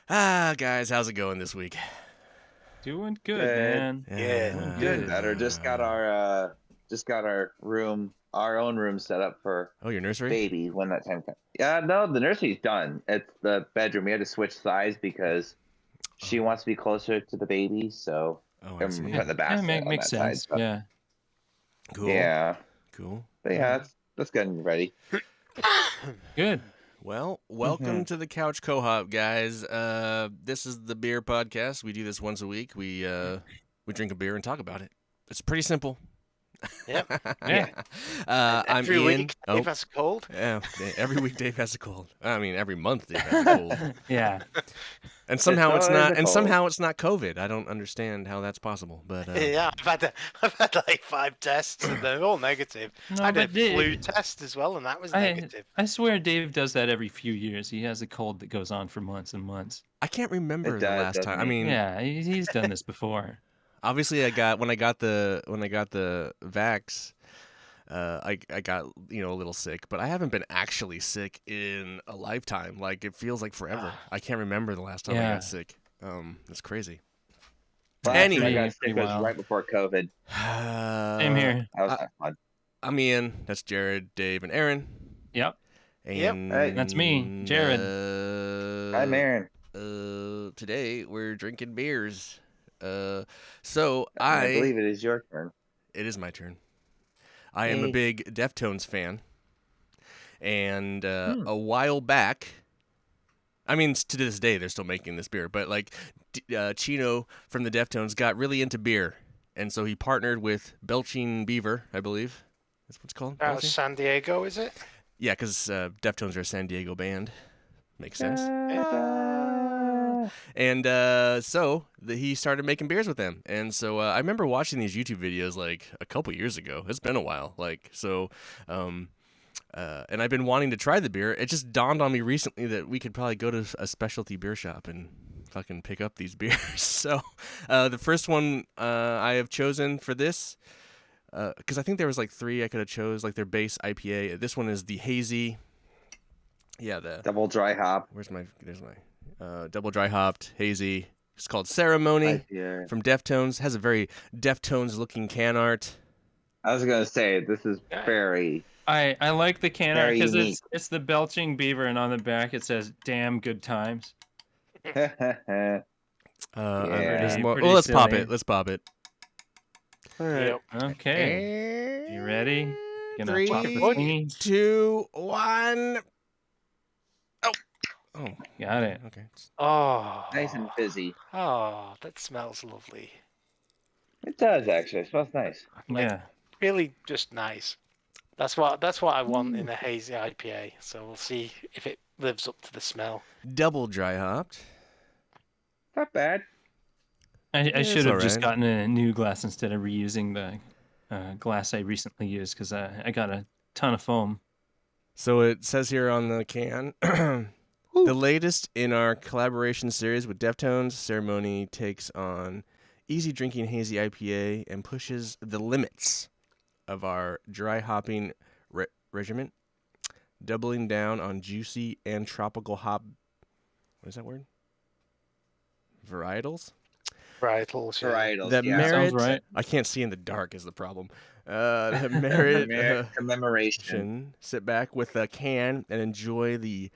Guys, how's it going this week? Doing good, Good. man. Yeah. Doing better. Just got our own room set up for Oh, your nursery? baby when that time comes. Yeah, no, the nursery's done. It's the bedroom. We had to switch sides because she wants to be closer to the baby, so Oh, I I'm see. putting the Yeah, bassinet on makes that side. sense. So Yeah. Cool. yeah, Cool. but yeah, that's getting ready. Good. Well, welcome to the Couch Co-op, guys. This is the beer podcast. We do this once a week. We drink a beer and talk about it. It's pretty simple. Yep. Yeah. And I'm every Ian. week, Dave has a cold. Yeah. Every week Dave has a cold. I mean, every month Dave has a cold. Yeah. And somehow it's always not. a And cold. somehow it's not COVID. I don't understand how that's possible. But Yeah, I've had like 5 tests and they're all negative. No, I did but a flu Dave, test as well, and that was I negative. I swear Dave does that every few years. He has a cold that goes on for months and months. I can't remember It the does, last time. doesn't I it? mean, Yeah, he's done this before. obviously I got when I got the vax, I got a little sick, but I haven't been actually sick in a lifetime. Like it feels like forever. I can't remember the last time I Yeah. got sick. It's crazy. Last time I Pretty- got sick pretty was wild. right before COVID. Same here. That was not fun. I'm Ian. That's Jared, Dave, and Aaron. Yep. And Hey. That's me, Jared. Hi, Aaron. Today we're drinking beers. So I believe it is your turn. It is my turn. I am a Hey. big Deftones fan, and a while back, I mean, to this day they're still making this beer, but like Chino from the Deftones got really into beer, and so he partnered with Belching Beaver, I believe. That's what it's called. Out of Belching? San Diego, is it? Yeah, because Deftones are a San Diego band. Makes sense. And so he started making beers with them. And so I remember watching these YouTube videos like a couple years ago. It's been a while. And I've been wanting to try the beer. It just dawned on me recently that we could probably go to a specialty beer shop and fucking pick up these beers. So the first one I have chosen for this, because I think there was like 3 I could have chose, like their base IPA. This one is the Hazy. Yeah, the Double dry hop. there's my double dry hopped hazy. It's called Ceremony IPA. from Deftones. Has a very Deftones looking can art. I was gonna say this is very. I like the can art Very because unique. it's the belching beaver, and on the back it says "damn good times." Yeah. There's more. Pretty Well, let's pop silly. it. Let's pop it. All right. Yep. Okay. You ready? Gonna 3, pop the thingy? 2, 1. Oh, Got it. okay. Oh. Nice and fizzy. Oh, that smells lovely. It does actually. It smells nice. Yeah. Really, just nice. That's what I want in a hazy IPA. So we'll see if it lives up to the smell. Double dry hopped. Not bad. I it's should have just alright. gotten a new glass instead of reusing the glass I recently used because I got a ton of foam. So it says here on the can, the latest in our collaboration series with Deftones, Ceremony takes on easy drinking hazy IPA and pushes the limits of our dry hopping regimen, doubling down on juicy and tropical hop. What is that word? Varietals. Varietals. Yeah. Varietals. That yeah. merit. Sounds right. I can't see in the dark is the problem. The merit. Commemoration. Sit back with a can and enjoy the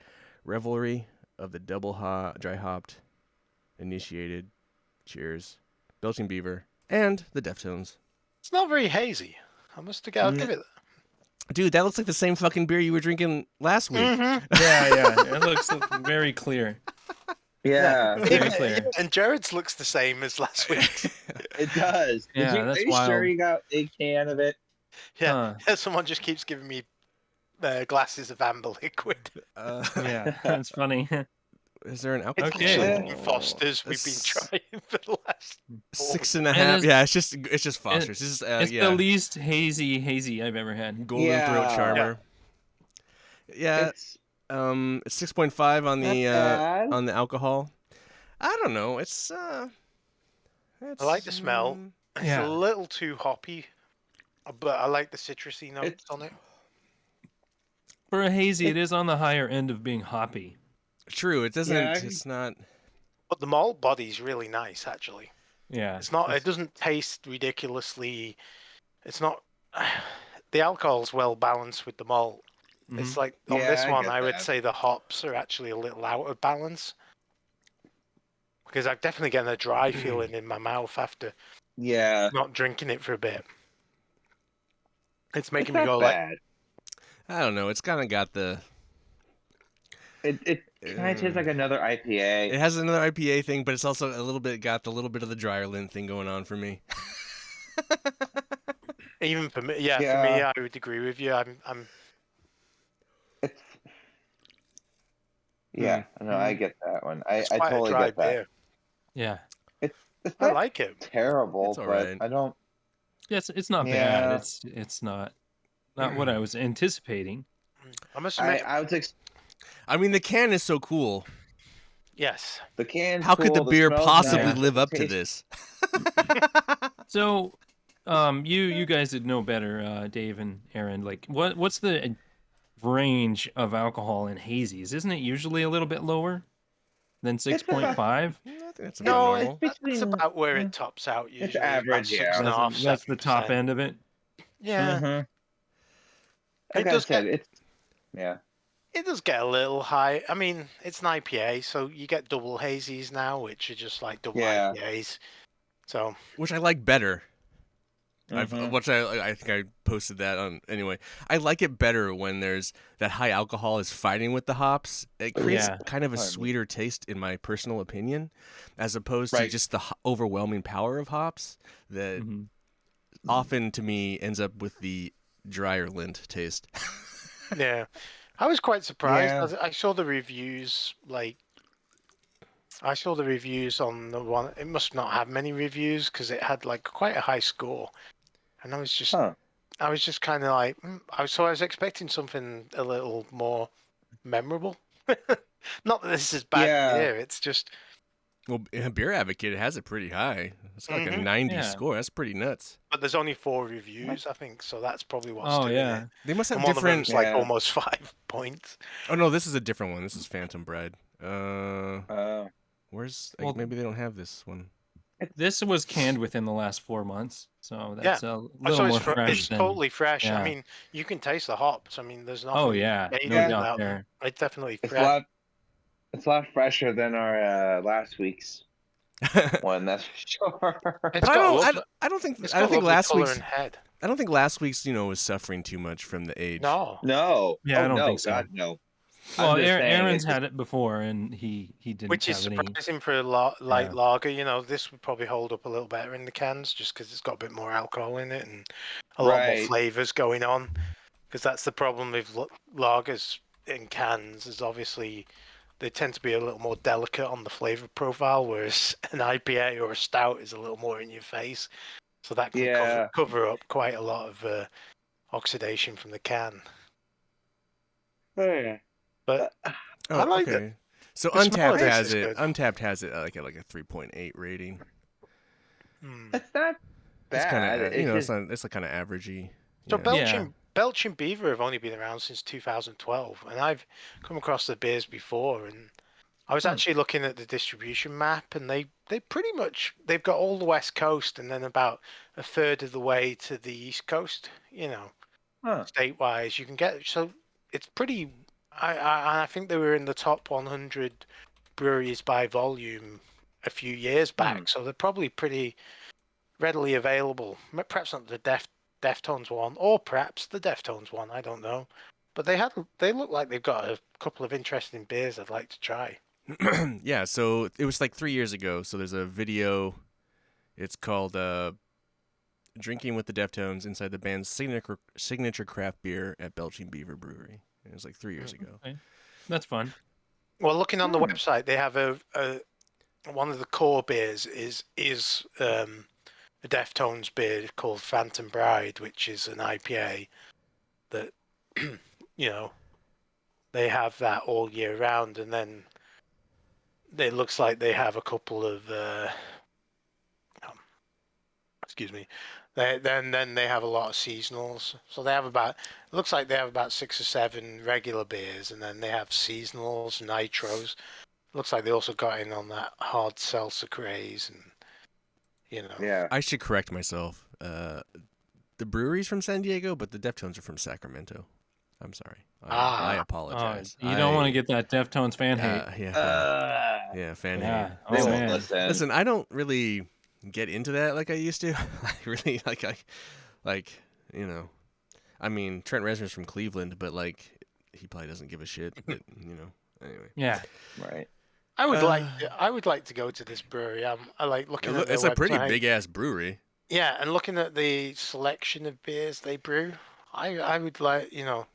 revelry of the double dry hopped initiated. Cheers, Belching Beaver and the Deftones. It's not very hazy. I'll give it that. Dude, that looks like the same fucking beer you were drinking last week. Mhm. Yeah. It looks very clear. Yeah, Very clear. And Jared's looks the same as last week's. it does. Yeah, Are that's you sure wild. you got a can of it? Yeah. Huh. Someone just keeps giving me glasses of amber liquid. Yeah, that's funny. Is there an alcohol? It's Okay. actually Foster's we've been trying for the last 6.5. it's- Yeah, it's just Foster's. It's just It's yeah, the least hazy I've ever had. golden throat Yeah. charmer. Yeah, It's it's 6.5 on the not bad. on the alcohol. I don't know. It's I like the smell. It's Yeah. a little too hoppy, but I like the citrusy notes It's- on it. For a hazy, it is on the higher end of being hoppy. True. It doesn't. Yeah, It's not. But the malt body's really nice, actually. Yeah. It's not. It doesn't taste ridiculously. It's not. The alcohol's well balanced with the malt. It's like on this I one, get I would that. say the hops are actually a little out of balance because I'm definitely getting a dry feeling in my mouth after not drinking it for a bit. It's making me go like, bad. I don't know. It's kind of got the. It kind of tastes like another IPA. It has another IPA thing, but it's also a little bit got the little bit of the drier lint thing going on for me. even for me, for me, I would agree with you. It's no, I get that one. I quite totally a dry get that. beer. Yeah. It's I not like it. terrible, It's all but right. I don't. Yeah, it's not bad. It's not what I was anticipating. I must admit, I was. I mean, the can is so cool. yes. The can's How could the cool, beer smell's possibly nice, live the up to taste- this? So, you guys would know better, Dave and Aaron. Like, what's the range of alcohol in hazies? Isn't it usually a little bit lower than 6.5? I think that's about No, normal. that's about where it tops out usually. It's average, about 6.5, That's the top 7%. end of it. Yeah, Mhm. it Like I does said, get it's it does get a little high. I mean, it's an IPA, so you get double hazies now, which are just like double IPAs. So Which I like better. Mhm. Which I think I posted that on anyway. I like it better when there's that high alcohol is fighting with the hops. It creates Yeah. kind of a Pardon me. sweeter taste, in my personal opinion, as opposed to Right. just the overwhelming power of hops that Mhm. often to me ends up with the drier lint taste. yeah, I was quite surprised. Yeah. I saw the reviews. I saw the reviews on the one. It must not have many reviews because it had like quite a high score, and I was just kind of like, I was expecting something a little more memorable. Not that this is bad beer. It's just Well, Beer Advocate has it pretty high. It's got like a 90 Yeah. score. That's pretty nuts. But there's only 4 reviews, I think, so that's probably what's Oh doing yeah. it. They must have And one different. of them's like almost 5 points. Oh no, this is a different one. This is Phantom Bread. Where's Well- maybe they don't have this one. This was canned within the last 4 months, so Yeah. that's a little So more it's fresh than. totally fresh. yeah. I mean, you can taste the hops. I mean, there's nothing. Oh yeah, no anything doubt about them. there. It's definitely It's fresh. a lot fresher than our last week's one. That's for sure. It's But got lovely, I don't think it's I don't got think lovely last color week's and head. I don't think last week's was suffering too much from the age. No. No. Yeah, I Oh, don't no, think so. God, no. Well, I'm just saying, Aaron's it's had it before, and he didn't Which is have any. surprising for a light lager. You know, this would probably hold up a little better in the cans just because it's got a bit more alcohol in it and a lot more flavors going on. Because that's the problem with lagers in cans, is obviously they tend to be a little more delicate on the flavor profile, whereas an IPA or a stout is a little more in your face. So that can cover up quite a lot of oxidation from the can. But I like it. So The smell Untapped of this has is it. good. Untapped has it like a 3.8 rating. It's not It's kind bad. of it's like kind of averagey. So Yeah. Belching Beaver have only been around since 2012, and I've come across the beers before, and I was actually looking at the distribution map, and they've got all the West Coast, and then about a third of the way to the East Coast. You know, state-wise, you can get, so it's pretty. I think they were in the top 100 breweries by volume a few years back, so they're probably pretty readily available. Perhaps not the Deftones one, or perhaps the Deftones one. I don't know, but they look like they've got a couple of interesting beers I'd like to try. Yeah, so it was like 3 years ago. So there's a video. It's called "Drinking with the Deftones" inside the band's signature craft beer at Belching Beaver Brewery. It was like 3 years ago. Okay. That's fun. Well, looking on the website, they have a one of the core beers is a Deftones beer called Phantom Bride, which is an IPA that they have that all year round, and then it looks like they have a couple of excuse me. Then they have a lot of seasonals. So they have it looks like they have about 6 or 7 regular beers, and then they have seasonals, nitros. Looks like they also got in on that hard seltzer craze, and Yeah. I should correct myself. The brewery's from San Diego, but the Deftones are from Sacramento. I'm sorry. I apologize. You don't want to get that Deftones fan hate. Yeah, fan Yeah. hate. They Oh won't man. listen. Listen, I don't really get into that like I used to. I really I mean, Trent Reznor's from Cleveland, but like he probably doesn't give a shit. But, anyway. Yeah. Right. I would like to go to this brewery. I like looking at their It's a pretty website. big ass brewery. Yeah, and looking at the selection of beers they brew, I would like, They have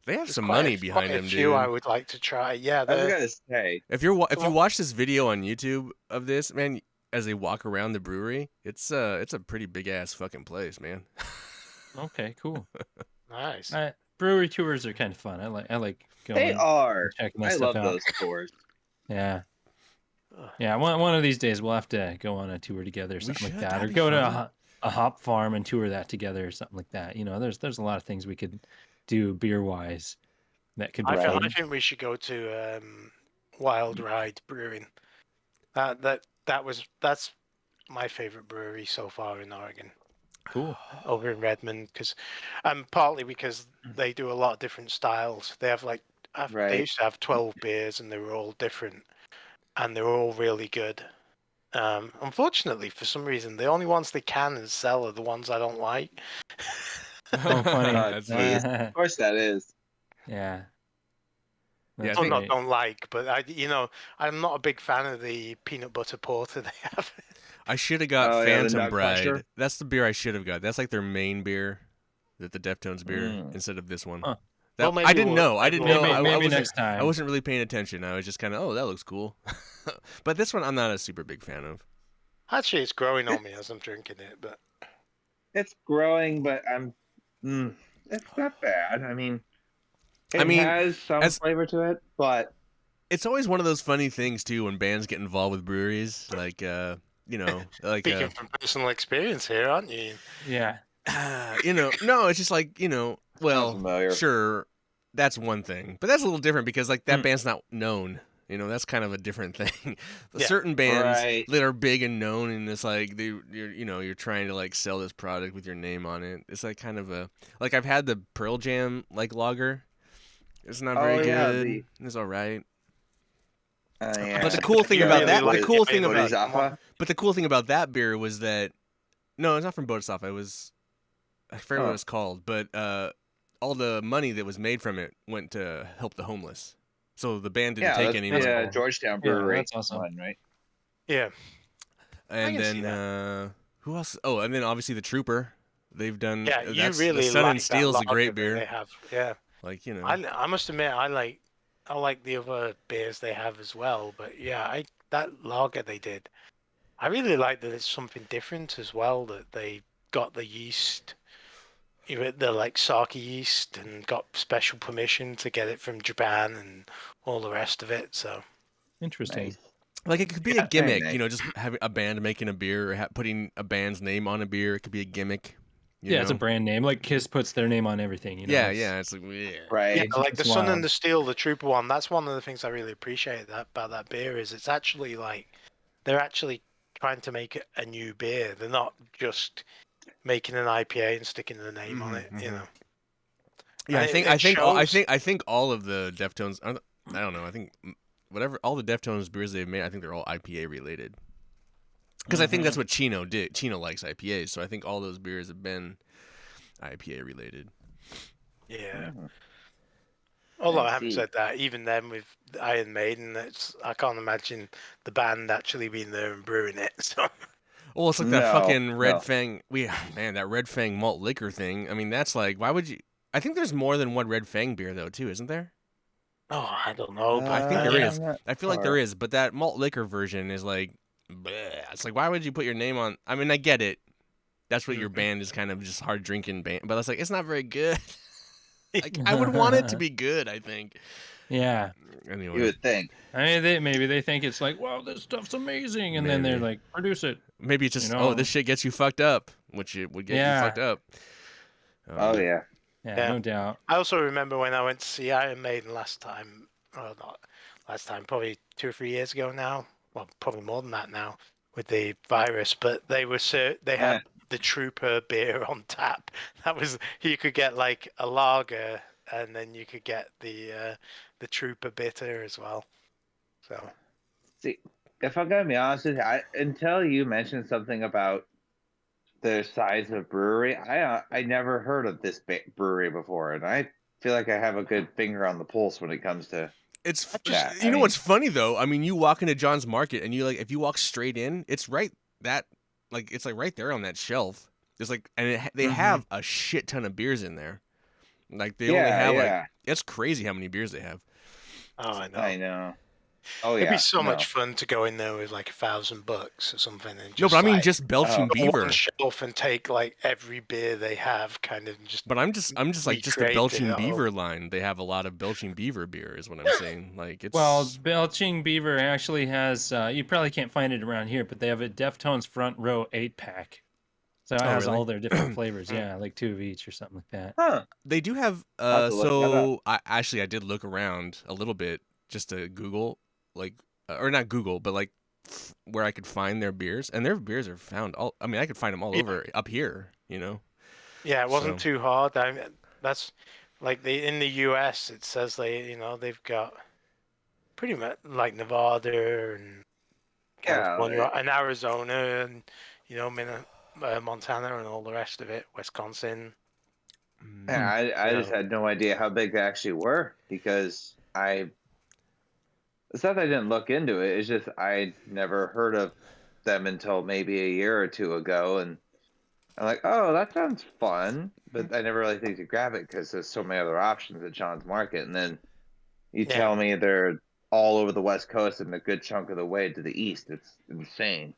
there's some quite money a- behind quite a them, few dude. I would like to try. Yeah, I was they're- gonna say. If you watch this video on YouTube of this, man, as they walk around the brewery, it's a pretty big ass fucking place, man. Okay. Cool. nice. Brewery tours are kind of fun. I like going. They are. and checking that I stuff love out. those tours. Yeah. Ugh. Yeah. One of these days we'll have to go on a tour together, or something like should. that, That'd or be go to fun. a hop farm and tour that together, or something like that. There's a lot of things we could do beer wise that could be I fun. think we should go to Wild Ride Brewing. That's my favorite brewery so far in Oregon. Cool. Over in Redmond, partly because they do a lot of different styles. They have they Right. used to have 12 beers, and they were all different, and they were all really good. Unfortunately, for some reason, the only ones they can sell are the ones I don't like. Oh, funny. That's funny. Of course, that is. Yeah. Yeah, I That's think- Not great. don't like, but I'm not a big fan of the peanut butter porter they have. I should have got Oh, yeah, the Phantom Nut Bride. Crusher. That's the beer I should have got. That's like their main beer, the Deftones beer, Mm. instead of this one. Huh. That, Well, I didn't know. I didn't know. I Maybe wasn't, next time. I wasn't really paying attention. I was just kind of, oh, that looks cool. But this one, I'm not a super big fan of. Actually, it's growing on me as I'm drinking it, but It's growing, but it's not bad. I mean, it mean, has some as- flavor to it, but It's always one of those funny things too when bands get involved with breweries, like like speaking from personal experience here, aren't you? Yeah. no, it's just like well, familiar. sure, that's one thing, but that's a little different because like that band's not known. That's kind of a different thing. But Yeah. certain bands Right. that are big and known, and it's like you're trying to like sell this product with your name on it. It's like kind of like I've had the Pearl Jam like lager. It's not very good. It's all right. Yeah. But the cool thing You about really that, like the cool thing about, Bodhisattva? but the cool thing about that beer was that, no, it's not from Bodhisattva. It was, I forget what it was called, but all the money that was made from it went to help the homeless. So the band didn't take any money. Yeah, Georgetown Brewery. that's awesome. One, right? Yeah. And can see then who else? Oh, and then obviously the Trooper. They've done. Yeah, you that's, really the Sun like and Steel's that a great lager that beer. They have, yeah. Like I must admit, I like the other beers they have as well. But yeah, that lager they did, I really like that it's something different as well. That they got the yeast, the like sake yeast, and got special permission to get it from Japan and all the rest of it. So Interesting. Nice. Like it could be Yeah, a gimmick, very nice. just having a band making a beer or putting a band's name on a beer. It could be a gimmick. you Yeah, it's a know? brand name. Like Kiss puts their name on everything. Yeah, it's- It's like yeah. Right. yeah, like the it's Sun wild. and the Steel, the Trooper one. That's one of the things I really appreciate about that beer is it's actually like they're actually trying to make a new beer. They're not just making an IPA and sticking the name on it. You know. Yeah, And I it shows- think all of the Deftones. I don't know. I think whatever all the Deftones beers they've made, I think they're all IPA related. Because I think that's what Chino did. Chino likes IPAs, so I think all those beers have been IPA related. Yeah. Although I haven't see. said that, even then with Iron Maiden, I can't imagine the band actually being there and brewing it. So Well, it's like that No, fucking Red no. Fang. That Red Fang malt liquor thing. I mean, that's like, why would you? I think there's more than one Red Fang beer though, too, isn't there? I don't know. I think but there yeah. is. I feel like there is, but that malt liquor version is like, bleh. It's like, why would you put your name on? I mean, I get it. That's what your band is, kind of just hard drinking band, but it's like it's not very good. Like I would want it to be good. I think. Yeah. You Anyway, would think. I mean, maybe they think it's like, wow, this stuff's amazing, and then they're Maybe. like, produce it. maybe it's just, You know? oh, this shit gets you fucked up, which it would get you Yeah. fucked up. Oh yeah. Yeah, Yeah. no doubt. I also remember when I went to see Iron Maiden last time, or not last time, probably 2 or 3 years ago now. Well, probably more than that now with the virus. But they had the Trooper beer on tap. That was, you could get like a lager, and then you could get the Trooper bitter as well. So See, if I'm gonna be honest with you, until you mentioned something about the size of brewery, I never heard of this brewery before, and I feel like I have a good finger on the pulse when it comes to It's that. you know what's funny though? I mean, you walk into John's Market and you like if you walk straight in, it's right that like it's like right there on that shelf. There's like and they have a shit ton of beers in there. Like they only have like it's crazy how many beers they have. oh, I know. I know. Oh yeah, It'd be so much fun to go in there with like $1,000 or something, and just No, but I mean like, just Belching go Beaver. on shelf and take like every beer they have, kind of just. But I'm just like just the recreate Belching it all. Beaver line. They have a lot of Belching Beaver beer, is what I'm saying. Like it's Well, Belching Beaver actually has. You probably can't find it around here, but they have a Deftones front row 8-pack. So it has really? all their different flavors. Yeah, like 2 of each or something like that. Huh? They do have I'll have to look that so I did look around a little bit just to Google like or not Google but like where I could find their beers, and their beers are found all I mean I could find them all over up here, you know. Yeah, it wasn't So- too hard. I mean, that's like in the US. It says they've got pretty much like Nevada and California and Arizona and Montana and all the rest of it, Wisconsin. Yeah, I just had no idea how big they actually were because it's not that I didn't look into it. It's just I never heard of them until maybe a year or two ago, and I'm like, oh, that sounds fun, but I never really think to grab it because there's so many other options at John's Market, and then you tell me they're all over the West Coast and a good chunk of the way to the east. It's insane.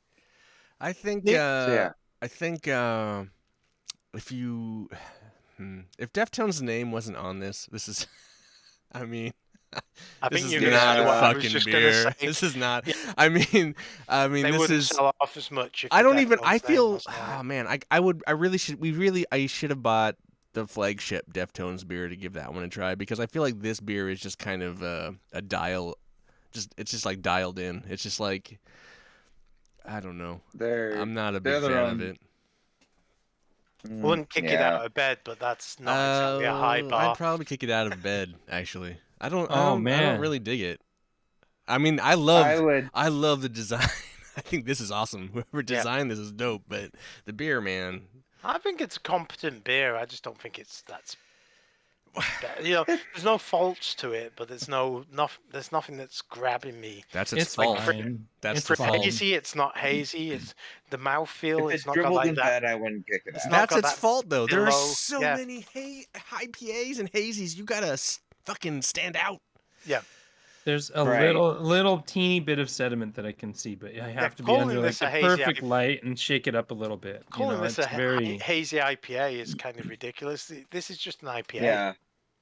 I think yeah. I think if you if Deftones' name wasn't on this is I mean I this think is you're not gonna say what I was fucking just beer. gonna say. This is not. Yeah. I mean, They this wouldn't is. sell off as much. If I the don't even. Deftones I name feel. wasn't on Oh it. man, I would. I really should. I should have bought the flagship Deftones beer to give that one a try because I feel like this beer is just kind of a dial. It's just like dialed in. It's just like. I don't know. I'm not a big fan of it. Wouldn't kick it out of bed, but that's not exactly a high bar. I'd probably kick it out of bed. Actually, I don't man. really dig it. I mean, I love the design. I think this is awesome. Whoever designed this is dope. But the beer, man. I think it's a competent beer. I just don't think that's. There's no faults to it, but there's nothing that's grabbing me. That's It's fault. fine. That's It's the fine. fault. Hazy, it's not hazy. It's the mouthfeel. If it's not got dribbled like in that. bed, I wouldn't kick it out. not That's got its that fault, though. There are billow, so many IPAs and hazies. You gotta fucking stand out. Yeah. There's a Right. little teeny bit of sediment that I can see, but I have to be calling under like this the a hazy perfect light and shake it up a little bit. Calling this it's a very hazy IPA is kind of ridiculous. This is just an IPA. Yeah.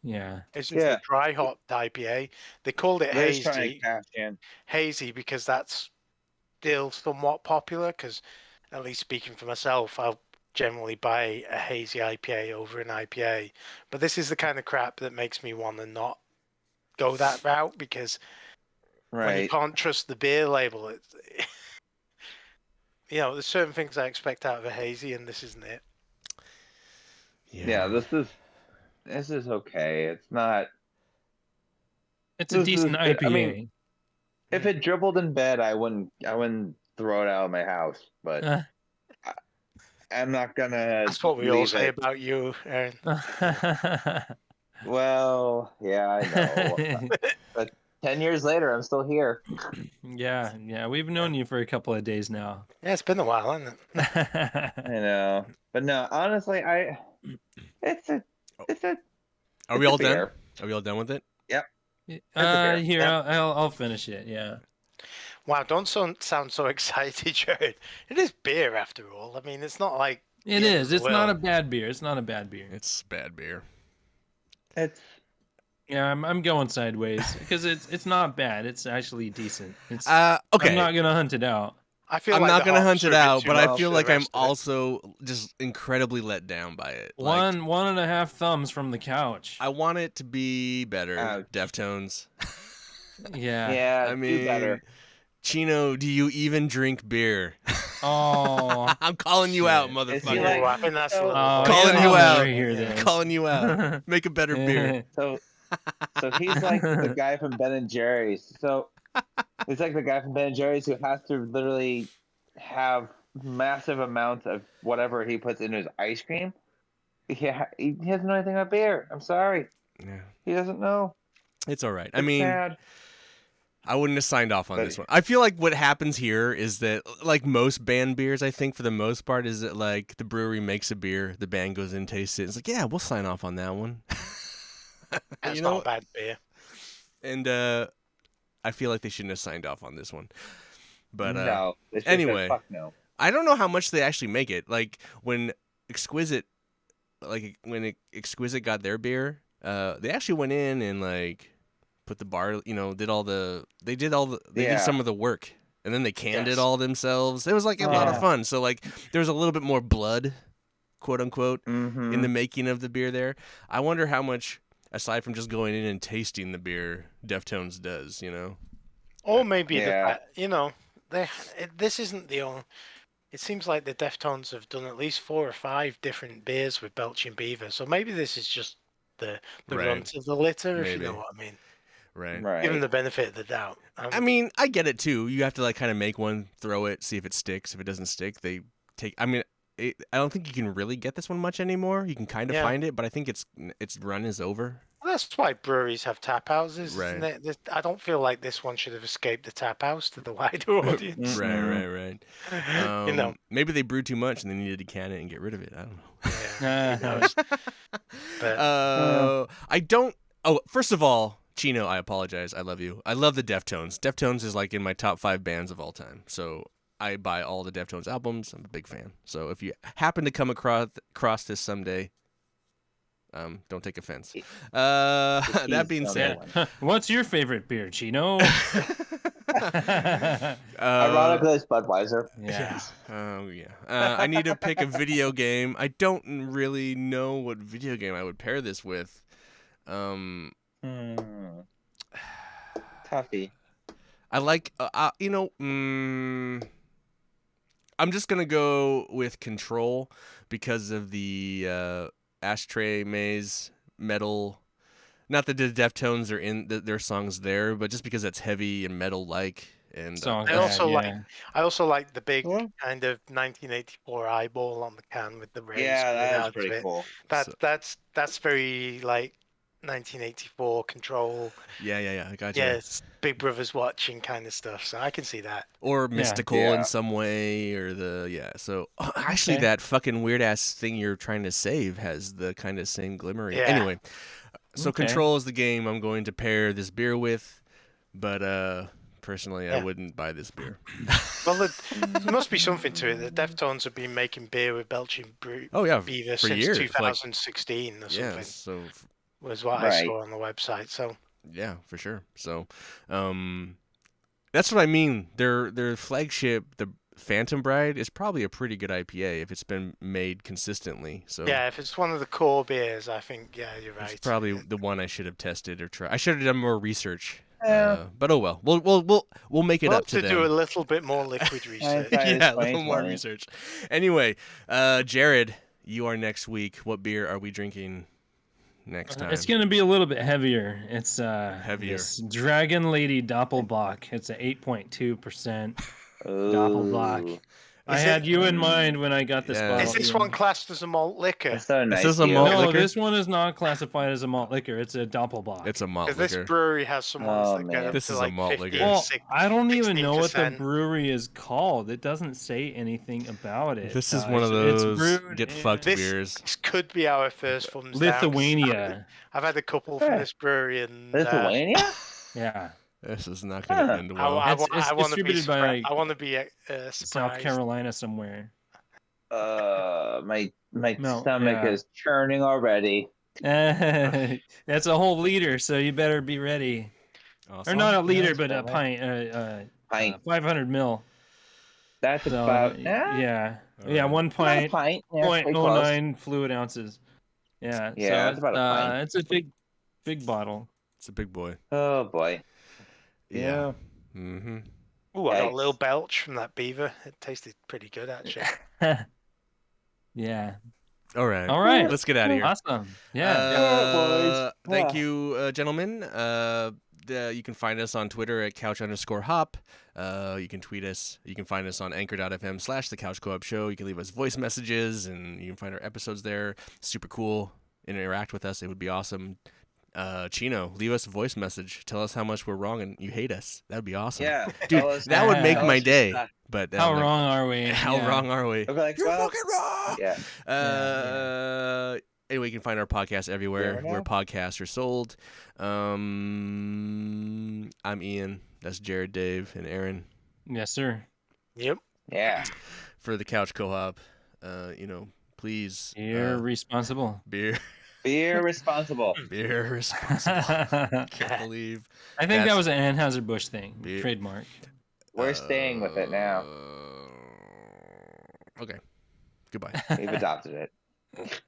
yeah. It's just a dry hop IPA. They called it They're just trying to hazy. cash in. Hazy because that's still somewhat popular. Because at least speaking for myself, I'll generally buy a hazy IPA over an IPA. But this is the kind of crap that makes me want to not go that route because when you can't trust the beer label, there's certain things I expect out of a hazy, and this isn't it. Yeah, this is okay. It's not. It's a decent IPA. I mean, if it dribbled in bed, I wouldn't throw it out of my house. But I'm not gonna. That's what we all say about you, Aaron. Well, yeah, I know. But 10 years later, I'm still here. Yeah, we've known you for a couple of days now. Yeah, it's been a while, hasn't I know, but no, honestly, it's a. Are we all done? Are we all done with it? Yep. Here, I'll finish it. Yeah. Wow, don't sound so excited, Jared. It is beer after all. I mean, it's not like it is. It's not a bad beer. It's not a bad beer. It's bad beer. Yeah, I'm going sideways because it's not bad. It's actually decent. It's okay. I'm not gonna hunt it out. I'm not gonna hunt it out, but I feel like I'm also just incredibly let down by it. One and a half thumbs from the couch. I want it to be better, Deftones. Yeah. Yeah, I do better. mean, Chino, do you even drink beer? Oh. I'm calling you out, shit. Is he motherfucker. Ooh, I think that's a so? little Oh, harsh. Calling yeah, you I'll out. never hear this. Calling you out. Make a better beer. So he's like the guy from Ben and Jerry's. So he's like the guy from Ben and Jerry's who has to literally have massive amounts of whatever he puts into his ice cream. He doesn't know anything about beer. I'm sorry, Yeah, he doesn't know. it's all right. I It's mean, sad. I wouldn't have signed off on But- this one. I feel like what happens here is that, like most band beers, I think for the most part, is that like the brewery makes a beer, the band goes in, tastes it, it's like, yeah, we'll sign off on that one. That's You not know? a bad beer. And I feel like they shouldn't have signed off on this one. But no. They should have said, anyway. fuck no. I don't know how much they actually make it. Like when Exquisite got their beer, they actually went in and like put the bar, they did Yeah. some of the work, and then they canned it Yes. all themselves. It was like a lot of Yeah. fun. So like there was a little bit more blood, quote unquote, Mm-hmm. in the making of the beer there. I wonder how much, aside from just going in and tasting the beer, Deftones does, Or maybe Yeah. this isn't the only. It seems like the Deftones have done at least 4 or 5 different beers with Belching Beaver, so maybe this is just the Right. runt of the litter, if Maybe. you know what I mean. Right. Right. Give them the benefit of the doubt. I mean, I get it too. You have to like kind of make one, throw it, see if it sticks. If it doesn't stick, they take. I mean, I don't think you can really get this one much anymore. You can kind of Yeah. find it, but I think its run is over. That's why breweries have tap houses, isn't Right. it? I don't feel like this one should have escaped the tap house to the wider audience. Right. You know. Maybe they brewed too much and they needed to can it and get rid of it. I don't know. Yeah, who knows? But I don't. Oh, first of all, Chino, I apologize. I love you. I love the Deftones. Deftones is like in my top 5 bands of all time. So I buy all the Deftones albums. I'm a big fan. So if you happen to come across this someday, don't take offense. That being said, What's your favorite beer, Chino? Ironically, it's Budweiser. Yeah. Oh yeah. I need to pick a video game. I don't really know what video game I would pair this with. Toughy. I like, I'm just gonna go with Control because of the Ashtray Maze metal. Not that the Deftones are in their songs there, but just because that's heavy and metal like. And Songs I bad, also yeah. like the big Yeah. kind of 1984 eyeball on the can with the rays Yeah, coming that out is of pretty it. cool. That's very like 1984 Control. yeah, I got you. Yes, Big Brother's watching kind of stuff. So I can see that. Or mystical Yeah. in some way, or So actually, Okay. that fucking weird ass thing you're trying to save has the kind of same glimmering. Yeah. Anyway, so Okay. Control is the game I'm going to pair this beer with, but personally, I Yeah. wouldn't buy this beer. Well, there must be something to it. The Deftones have been making beer with Belching Oh yeah, Beaver for since years. 2016 or something. Yeah, so Was what I Right. saw on the website. So yeah, for sure. So, that's what I mean. Their flagship, the Phantom Bride, is probably a pretty good IPA if it's been made consistently. So yeah, if it's one of the core beers, I think you're right. it's probably the one I should have tested or tried. I should have done more research. Yeah. But oh well. We'll make it We'll up have to to do a them. little bit more liquid research. Hindsight is Yeah, a little more 20/20. research. Anyway, Jared, you are next week. What beer are we drinking next time? It's gonna be a little bit heavier. It's Heavier. this Dragon Lady Doppelbock. It's a 8.2% Doppelbock. Ooh. I Is had it- you in mind when I got this Yeah. bottle. Is this one classed as a malt liquor? That's so nice. this a of you. malt No, liquor? this one is not classified as a malt liquor. It's a Doppelbock. It's a malt Because this liquor. brewery has some ones Oh, that man. get up This to is a like malt 15, liquor. Well, 16. I don't even know what the 16%. brewery is called. It doesn't say anything about it. This is one of it's those brewed get in fucked This- beers. This could be our first thumbs down. Lithuania. I've had a couple from Yeah. this brewery, and Lithuania? Yeah, This is not going to Huh. end I, well. I, It's- it's I want to be distributed by, surprised. like, I want to be South surprised. Carolina somewhere. My No, stomach yeah. is churning already. That's a whole liter, so you better be ready. Awesome. Or not a liter, Yes, but a that way. pint. Pint. 500 mil. That's So, about yeah, All yeah, right. one about a pint, pint. Yeah, pretty close. 0.09 fluid ounces. Yeah, Yeah, so that's about a pint. it's a big bottle. It's a big boy. Oh boy. Yeah. Mm-hmm. Ooh, I got a Yikes. little belch from that beaver. It tasted pretty good, actually. Yeah. All right. All right. Let's get out of here. Awesome. Yeah. boys. Thank you, gentlemen. You can find us on Twitter at couch_hop. You can tweet us. You can find us on anchor.fm/the Couch Co-op Show. You can leave us voice messages, and you can find our episodes there. Super cool. Interact with us. It would be awesome. Chino, leave us a voice message. Tell us how much we're wrong and you hate us. That would be awesome. Yeah, Dude, tell us- that would make tell my us your day. stuff. But How I'm not- wrong are we? How Yeah. wrong are we? I'll be like, You're well, fucking wrong. Yeah. Anyway, you can find our podcast everywhere never where know. podcasts are sold. I'm Ian. That's Jared, Dave, and Aaron Yes, sir. Yep. Yeah. for the Couch Co-op. Please. You're responsible. Beer. Be responsible. Beer responsible. I Can't believe. think that was an Anheuser-Busch thing. Beer. Trademark. We're staying with it now. Okay. Goodbye. We've adopted it.